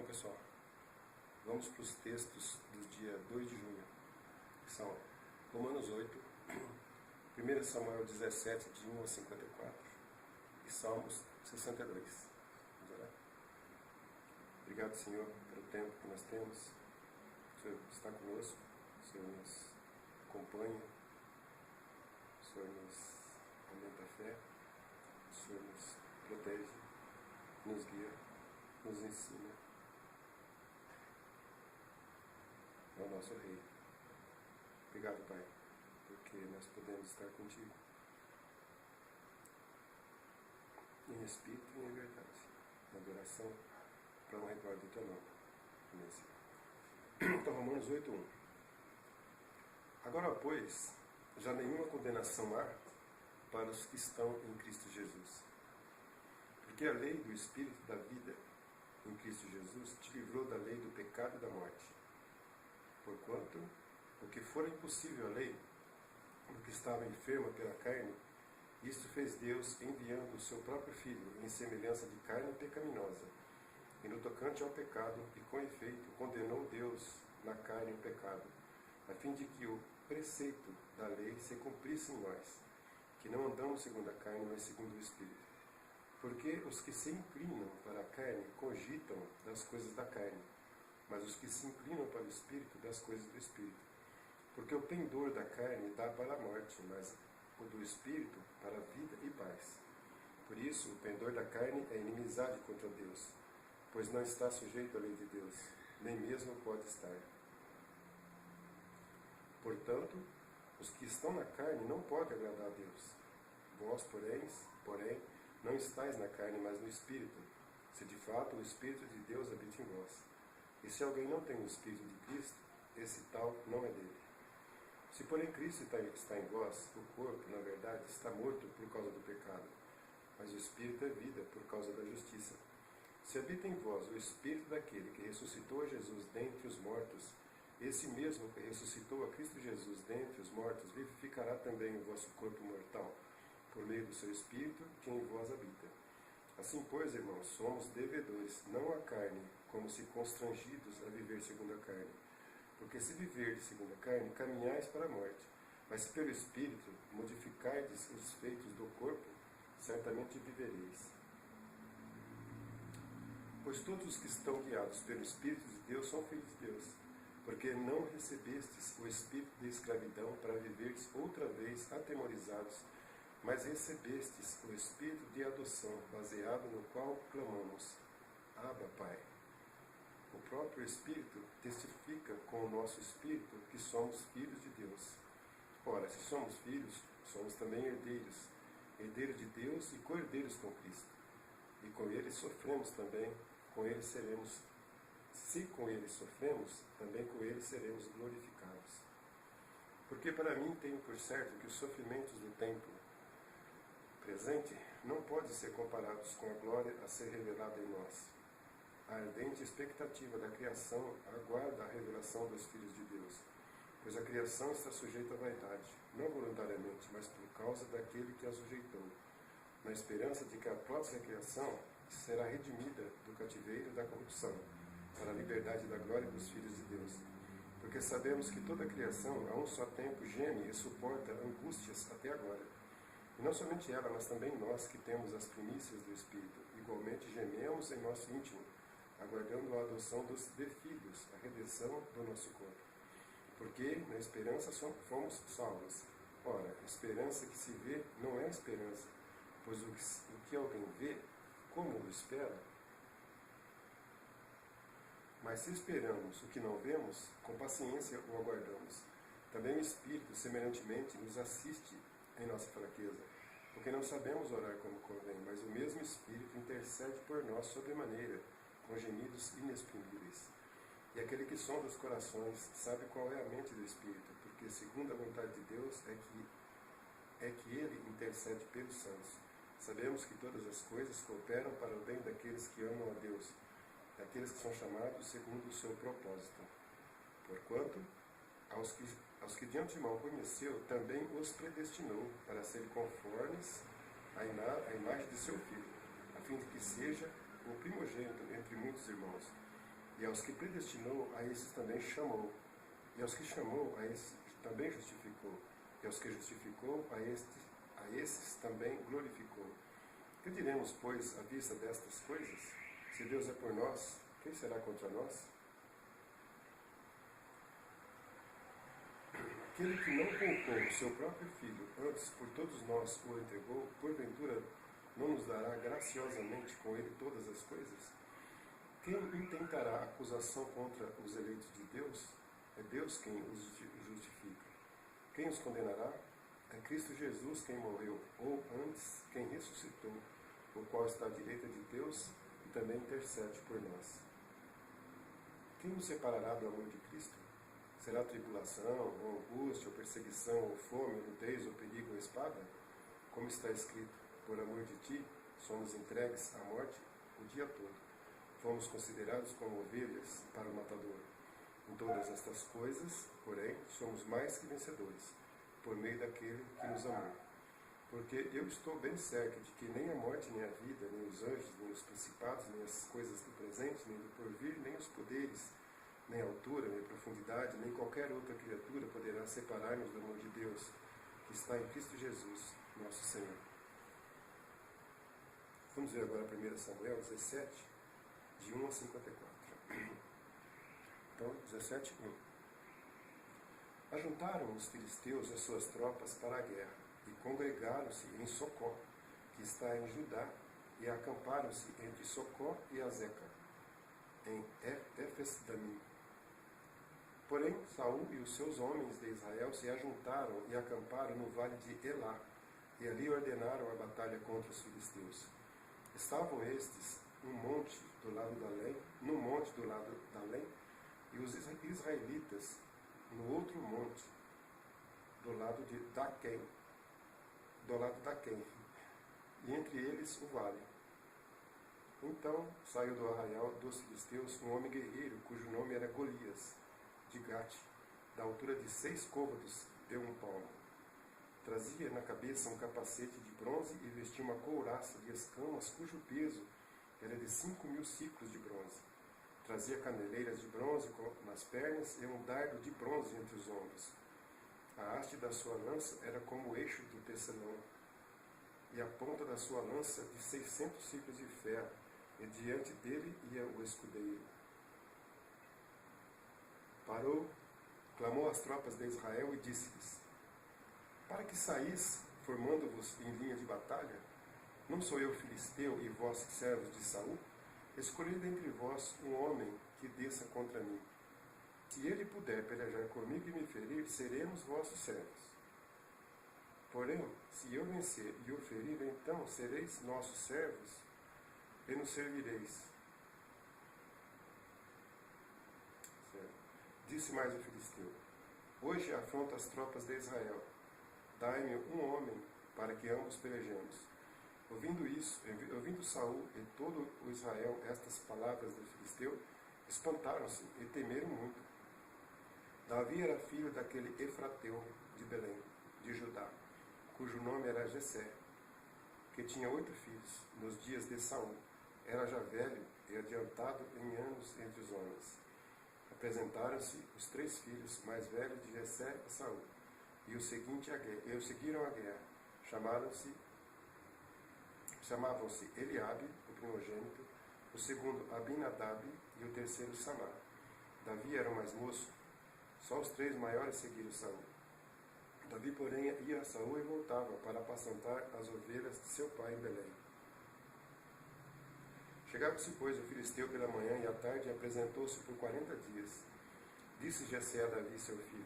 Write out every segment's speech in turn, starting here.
pessoal, vamos para os textos do dia 2 de junho, que são Romanos 8, 1 Samuel 17, de 1 a 54, e Salmos 62. Vamos orar? Obrigado, Senhor, pelo tempo que nós temos. O Senhor está conosco, o Senhor nos acompanha, o Senhor nos aumenta a fé, o Senhor nos protege, nos guia, nos ensina. É o nosso Rei. Obrigado, Pai, porque nós podemos estar contigo em espírito e em verdade, na adoração, para honra e glória do teu nome. Amém, Senhor. Então, Romanos 8:1. Agora, pois, já nenhuma condenação há para os que estão em Cristo Jesus. Porque a lei do Espírito da vida em Cristo Jesus te livrou da lei do pecado e da morte. Porquanto, o que for impossível à lei, o que estava enfermo pela carne, isto fez Deus enviando o seu próprio Filho em semelhança de carne pecaminosa. E no tocante ao pecado, e com efeito, condenou Deus na carne o pecado, a fim de que o preceito da lei se cumprisse em nós, que não andamos segundo a carne, mas segundo o Espírito. Porque os que se inclinam para a carne cogitam das coisas da carne, mas os que se inclinam para o Espírito, das coisas do Espírito. Porque o pendor da carne dá para a morte, mas o do Espírito para a vida e paz. Por isso, o pendor da carne é inimizade contra Deus, pois não está sujeito à lei de Deus, nem mesmo pode estar. Portanto, os que estão na carne não podem agradar a Deus. Vós, porém, não estáis na carne, mas no Espírito, se de fato o Espírito de Deus habita em vós. E se alguém não tem o Espírito de Cristo, esse tal não é dele. Se porém Cristo está em vós, o corpo, na verdade, está morto por causa do pecado, mas o Espírito é vida por causa da justiça. Se habita em vós o Espírito daquele que ressuscitou a Jesus dentre os mortos, esse mesmo que ressuscitou a Cristo Jesus dentre os mortos, vivificará também o vosso corpo mortal, por meio do seu Espírito, que em vós habita. Assim, pois, irmãos, somos devedores, não à carne, como se constrangidos a viver segundo a carne. Porque se viverdes segundo a carne, caminhais para a morte. Mas se pelo Espírito modificardes os feitos do corpo, certamente vivereis. Pois todos os que estão guiados pelo Espírito de Deus são filhos de Deus. Porque não recebestes o espírito de escravidão para viverdes outra vez atemorizados, mas recebestes o Espírito de adoção, baseado no qual clamamos: Abba, Pai. O próprio Espírito testifica com o nosso Espírito que somos filhos de Deus. Ora, se somos filhos, somos também herdeiros, herdeiros de Deus e co-herdeiros com Cristo. E com ele sofremos também, com ele seremos, se com ele sofremos, também com ele seremos glorificados. Porque para mim tenho por certo que os sofrimentos do tempo presente não podem ser comparados com a glória a ser revelada em nós. A ardente expectativa da criação aguarda a revelação dos filhos de Deus, pois a criação está sujeita à vaidade, não voluntariamente, mas por causa daquele que a sujeitou, na esperança de que a própria criação será redimida do cativeiro da corrupção, para a liberdade da glória dos filhos de Deus. Porque sabemos que toda a criação, a um só tempo, geme e suporta angústias até agora. E não somente ela, mas também nós que temos as primícias do Espírito, igualmente gememos em nosso íntimo, aguardando a adoção dos filhos, a redenção do nosso corpo. Porque na esperança fomos salvos. Ora, a esperança que se vê não é esperança, pois o que alguém vê, como o espera? Mas se esperamos o que não vemos, com paciência o aguardamos. Também o Espírito, semelhantemente, nos assiste em nossa fraqueza, porque não sabemos orar como convém, mas o mesmo Espírito intercede por nós sobremaneira, com gemidos inexprimíveis. E aquele que sonda os corações sabe qual é a mente do Espírito, porque segundo a vontade de Deus é que ele intercede pelos santos. Sabemos que todas as coisas cooperam para o bem daqueles que amam a Deus, daqueles que são chamados segundo o seu propósito. Porquanto, aos que de antemão conheceu, também os predestinou para serem conformes à imagem de seu Filho, a fim de que seja o primogênito entre muitos irmãos. E aos que predestinou, a esses também chamou. E aos que chamou, a esses também justificou. E aos que justificou, a esses também glorificou. Que diremos, pois, à vista destas coisas? Se Deus é por nós, quem será contra nós? Aquele que não poupou o seu próprio Filho, antes por todos nós o entregou, porventura não nos dará graciosamente com ele todas as coisas? Quem intentará acusação contra os eleitos de Deus? É Deus quem os justifica. Quem os condenará? É Cristo Jesus quem morreu, ou antes, quem ressuscitou, o qual está à direita de Deus e também intercede por nós. Quem nos separará do amor de Cristo? Será tribulação, ou angústia, ou perseguição, ou fome, ou nudez, ou perigo, ou espada? Como está escrito, por amor de ti, somos entregues à morte o dia todo. Fomos considerados como ovelhas para o matador. Em todas estas coisas, porém, somos mais que vencedores, por meio daquele que nos amou. Porque eu estou bem certo de que nem a morte, nem a vida, nem os anjos, nem os principados, nem as coisas do presente, nem do porvir, nem os poderes, nem a altura, nem a profundidade, nem qualquer outra criatura poderá separar-nos do amor de Deus, que está em Cristo Jesus, nosso Senhor. Vamos ver agora 1 Samuel 17, de 1 a 54. Então, 17, 1. Ajuntaram os filisteus as suas tropas para a guerra, e congregaram-se em Socó, que está em Judá, e acamparam-se entre Socó e Azeca, em Éfes-Damim. Porém, Saul e os seus homens de Israel se ajuntaram e acamparam no vale de Elá, e ali ordenaram a batalha contra os filisteus. Estavam estes no monte do lado da Além, e os israelitas no outro monte, do lado Daquém, e entre eles o vale. Então saiu do arraial dos filisteus um homem guerreiro, cujo nome era Golias, de Gate, da altura de 6 côvados de 1 palmo. Trazia na cabeça um capacete de bronze e vestia uma couraça de escamas, cujo peso era de 5.000 ciclos de bronze. Trazia caneleiras de bronze nas pernas e um dardo de bronze entre os ombros. A haste da sua lança era como o eixo do tecelão, e a ponta da sua lança de 600 ciclos de ferro, e diante dele ia o escudeiro. Parou, clamou às tropas de Israel e disse-lhes: para que saís, formando-vos em linha de batalha? Não sou eu filisteu e vós servos de Saul? Escolhi dentre vós um homem que desça contra mim. Se ele puder pelejar comigo e me ferir, seremos vossos servos. Porém, se eu vencer e o ferir, então sereis nossos servos e nos servireis. Disse mais o filisteu: hoje afronto as tropas de Israel. Dai-me um homem para que ambos pelejemos. Ouvindo Saul e todo o Israel estas palavras do filisteu, espantaram-se e temeram muito. Davi era filho daquele Efrateu de Belém, de Judá, cujo nome era Jessé, que tinha 8 filhos. Nos dias de Saul, era já velho e adiantado em anos entre os homens. Apresentaram-se os 3 filhos mais velhos de Jessé a Saul, e o seguiram à guerra. Chamavam-se Eliabe, o primogênito, o segundo Abinadab e o terceiro Samá. Davi era o mais moço. Só os 3 maiores seguiram Saul. Davi, porém, ia a Saul e voltava para apacentar as ovelhas de seu pai em Belém. Chegava-se, pois, o filisteu pela manhã e à tarde e apresentou-se por 40 dias. Disse Jessé a Davi, seu filho: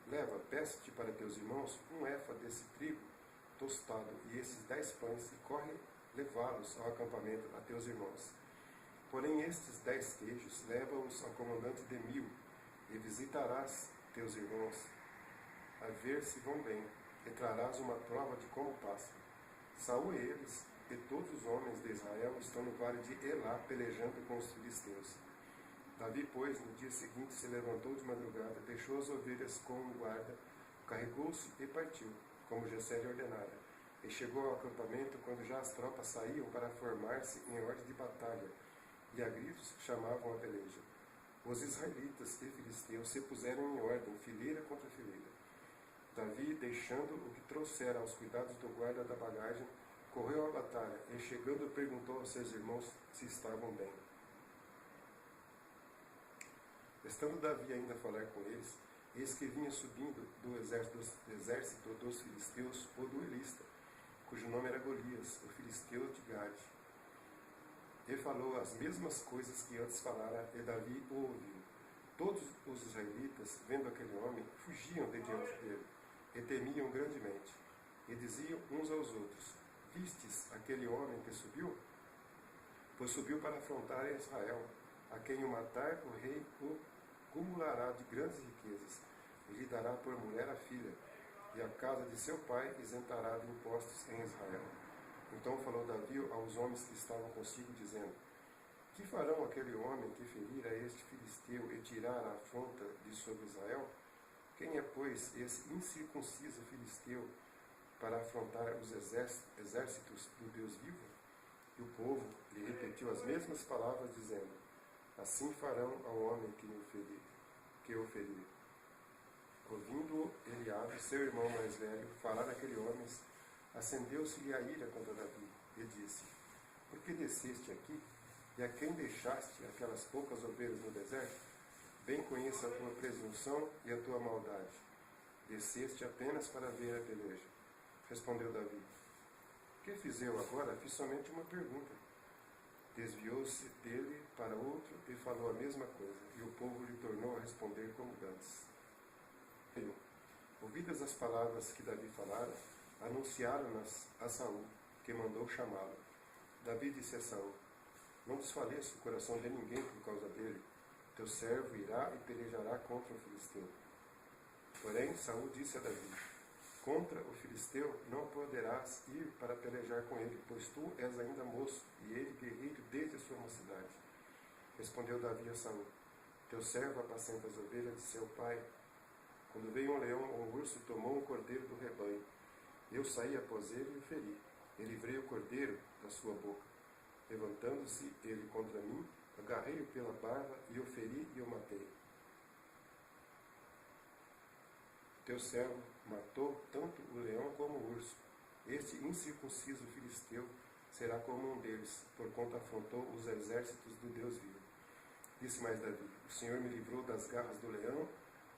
leva, peço-te para teus irmãos um efa desse trigo tostado e esses 10 pães, e corre levá-los ao acampamento a teus irmãos. Porém estes 10 queijos leva-os ao comandante de 1000, e visitarás teus irmãos, a ver se vão bem, e trarás uma prova de como passam. Saul e eles, e todos os homens de Israel, estão no vale de Elá, pelejando com os filisteus. Davi, pois, no dia seguinte se levantou de madrugada, deixou as ovelhas com o guarda, carregou-se e partiu, como Jessé lhe ordenara, e chegou ao acampamento quando já as tropas saíam para formar-se em ordem de batalha, e a gritos chamavam a peleja. Os israelitas e filisteus se puseram em ordem, fileira contra fileira. Davi, deixando o que trouxera aos cuidados do guarda da bagagem, correu à batalha e, chegando, perguntou aos seus irmãos se estavam bem. Estando Davi ainda a falar com eles, eis que vinha subindo do exército dos filisteus o duelista, cujo nome era Golias, o filisteu de Gade. E falou as mesmas coisas que antes falara, e Davi o ouviu. Todos os israelitas, vendo aquele homem, fugiam de diante dele, e temiam grandemente. E diziam uns aos outros: Vistes aquele homem que subiu? Pois subiu para afrontar Israel, a quem o matar o rei o cumulará de grandes riquezas, e lhe dará por mulher a filha, e a casa de seu pai isentará de impostos em Israel. Então falou Davi aos homens que estavam consigo, dizendo: Que farão aquele homem que ferir a este filisteu e tirar a afronta de sobre Israel? Quem é, pois, esse incircunciso filisteu para afrontar os exércitos do Deus vivo? E o povo lhe repetiu as mesmas palavras, dizendo: Assim farão ao homem que o ferir. Ouvindo Eliabe, seu irmão mais velho, falar daquele homem, acendeu-se-lhe a ira contra Davi, e disse: Por que desceste aqui? E a quem deixaste aquelas poucas ovelhas no deserto? Bem conheço a tua presunção e a tua maldade. Desceste apenas para ver a peleja. Respondeu Davi: Que fiz eu agora? Fiz somente uma pergunta. Desviou-se dele para outro e falou a mesma coisa, e o povo lhe tornou a responder como antes. Ouvidas as palavras que Davi falara, anunciaram-nas a Saul, que mandou chamá-lo. Davi disse a Saul: Não desfaleça o coração de ninguém por causa dele. Teu servo irá e pelejará contra o filisteu. Porém, Saul disse a Davi: Contra o filisteu não poderás ir para pelejar com ele, pois tu és ainda moço, e ele guerreiro desde a sua mocidade. Respondeu Davi a Saul: Teu servo apacenta as ovelhas de seu pai. Quando veio um leão ou um urso, tomou um cordeiro do rebanho. Eu saí após ele e o feri. E livrei o cordeiro da sua boca. Levantando-se ele contra mim, agarrei-o pela barba e o feri e o matei. Teu servo matou tanto o leão como o urso. Este incircunciso filisteu será como um deles, porquanto afrontou os exércitos do Deus vivo. Disse mais Davi: O Senhor me livrou das garras do leão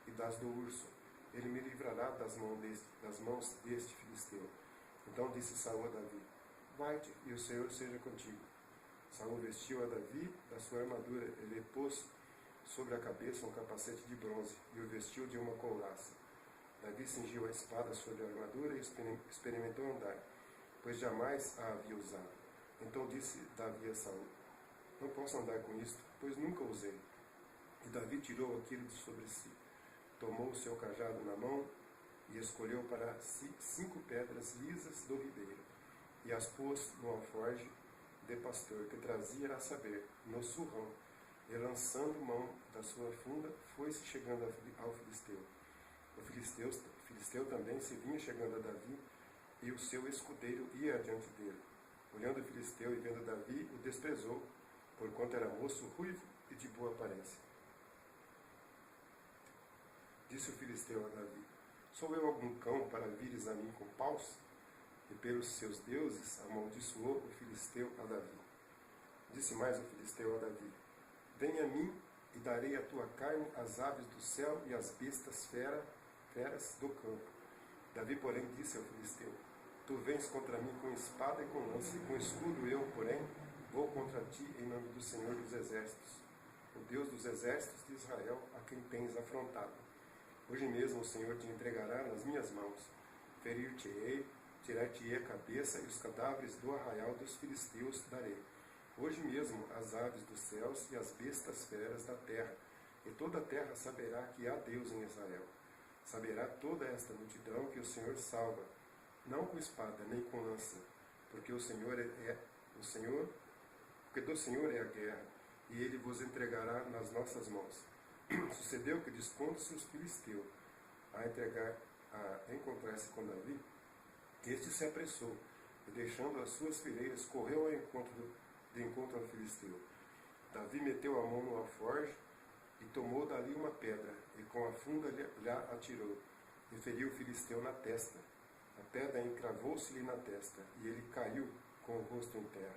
e das do urso. Ele me livrará das mãos deste filisteu. Então disse Saul a Davi: Vai-te, e o Senhor seja contigo. Saul vestiu a Davi da sua armadura, e lhe pôs sobre a cabeça um capacete de bronze, e o vestiu de uma couraça. Davi cingiu a espada sobre a armadura e experimentou andar, pois jamais a havia usado. Então disse Davi a Saul: Não posso andar com isto, pois nunca usei. E Davi tirou aquilo de sobre si, tomou o seu cajado na mão e escolheu para si 5 pedras lisas do ribeiro, e as pôs no alforje de pastor que trazia, a saber, no surrão, e lançando mão da sua funda, foi-se chegando ao filisteu. O filisteu também se vinha chegando a Davi, e o seu escudeiro ia adiante dele. Olhando o filisteu e vendo Davi, o desprezou, porquanto era moço ruivo e de boa aparência. Disse o filisteu a Davi: Sou eu algum cão para vires a mim com paus? E pelos seus deuses amaldiçoou o filisteu a Davi. Disse mais o filisteu a Davi: Vem a mim e darei a tua carne às aves do céu e às bestas feras do campo. Davi, porém, disse ao filisteu: Tu vens contra mim com espada e com lança, e com escudo eu, porém, vou contra ti em nome do Senhor dos Exércitos, o Deus dos exércitos de Israel, a quem tens afrontado. Hoje mesmo o Senhor te entregará nas minhas mãos. Ferir-te-ei, tirar-te-ei a cabeça, e os cadáveres do arraial dos filisteus darei. Hoje mesmo as aves dos céus e as bestas feras da terra, e toda a terra saberá que há Deus em Israel. Saberá toda esta multidão que o Senhor salva, não com espada nem com lança, porque do Senhor é a guerra, e ele vos entregará nas nossas mãos. Sucedeu que, dispondo-se os filisteus a encontrar-se com Davi, este se apressou, e deixando as suas fileiras, correu de encontro ao filisteu. Davi meteu a mão no alforje, E tomou dali uma pedra, e com a funda lhe atirou, e feriu o filisteu na testa. A pedra encravou-se-lhe na testa, e ele caiu com o rosto em terra.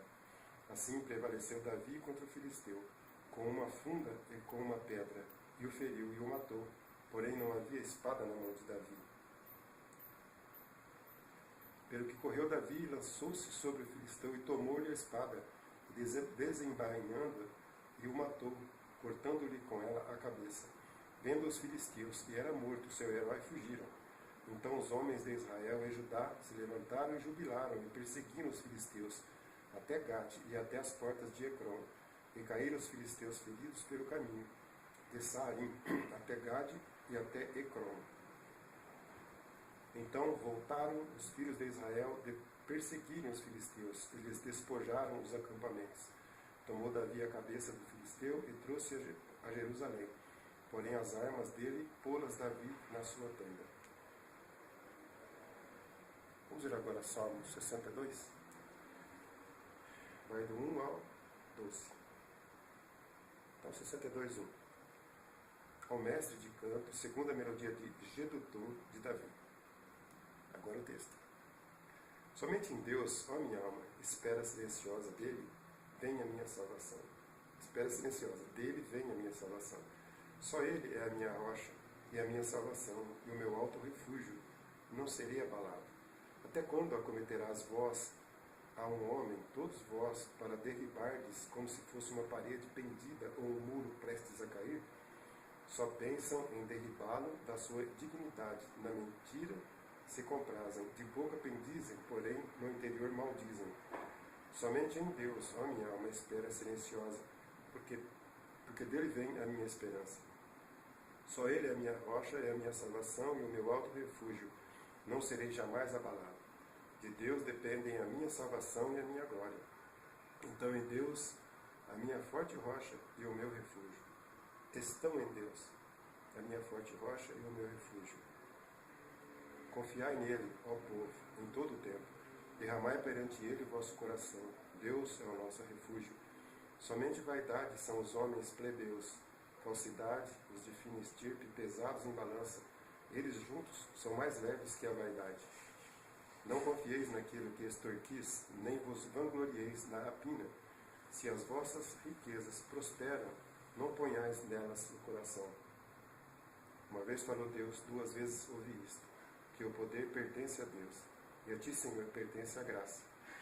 Assim prevaleceu Davi contra o filisteu, com uma funda e com uma pedra, e o feriu e o matou. Porém não havia espada na mão de Davi. Pelo que correu Davi, lançou-se sobre o filisteu e tomou-lhe a espada, e desembainhando, e o matou, cortando-lhe com ela a cabeça. Vendo os filisteus que era morto seu herói, fugiram. Então os homens de Israel e Judá se levantaram e jubilaram, e perseguiram os filisteus, até Gate e até as portas de Ecrom. E caíram os filisteus feridos pelo caminho, de Saarim até Gade e até Ecrom. Então voltaram os filhos de Israel de perseguirem os filisteus, e lhes despojaram os acampamentos. Tomou Davi a cabeça do filisteu e trouxe a Jerusalém. Porém as armas dele pô-las Davi na sua tenda. Vamos ver agora Salmo 62. Vai do 1 ao 12. Então 62, 1. Ao mestre de canto, segunda melodia de Jedutum de Davi. Agora o texto. Somente em Deus, ó minha alma, espera silenciosa dele, vem a minha salvação. Espera silenciosa, dele vem a minha salvação. Só ele é a minha rocha e a minha salvação, e o meu alto refúgio, não serei abalado. Até quando acometerás vós a um homem, todos vós, para derribardes como se fosse uma parede pendida ou um muro prestes a cair? Só pensam em derribá-lo da sua dignidade, na mentira se comprazem, de boca bendizem, porém no interior maldizem. Somente em Deus, ó minha alma, espera silenciosa, porque dele vem a minha esperança. Só ele é a minha rocha, é a minha salvação e o meu alto refúgio, não serei jamais abalado. De Deus dependem a minha salvação e a minha glória. Então em Deus, a minha forte rocha e o meu refúgio. Estão em Deus, a minha forte rocha e o meu refúgio. Confiai nele, ó povo, em todo o tempo. Derramai perante ele o vosso coração. Deus é o nosso refúgio. Somente vaidade são os homens plebeus. Falsidade, os de fina estirpe, pesados em balança. Eles juntos são mais leves que a vaidade. Não confieis naquilo que extorquis, nem vos vanglorieis na rapina. Se as vossas riquezas prosperam, não ponhais nelas o coração. Uma vez falou Deus, duas vezes ouvi isto, que o poder pertence a Deus, e a ti, Senhor, pertence a graça,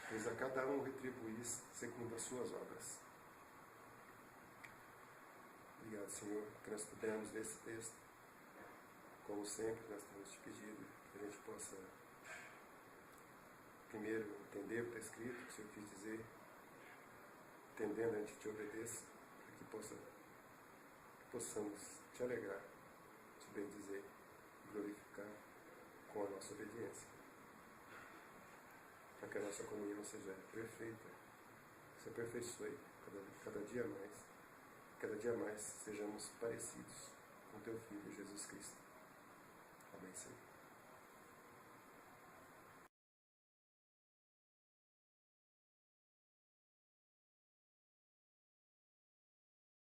pois a cada um retribuís segundo as suas obras. Obrigado, Senhor, que nós pudemos ler esse texto. Como sempre, nós temos te pedido que a gente possa primeiro entender o que está escrito, o que o Senhor quis dizer, entendendo, a gente te obedeça, para que possamos te alegrar, te bendizer, glorificar com a nossa obediência, para que a nossa comunhão seja perfeita, se aperfeiçoe cada dia mais sejamos parecidos com teu Filho Jesus Cristo. Amém, Senhor.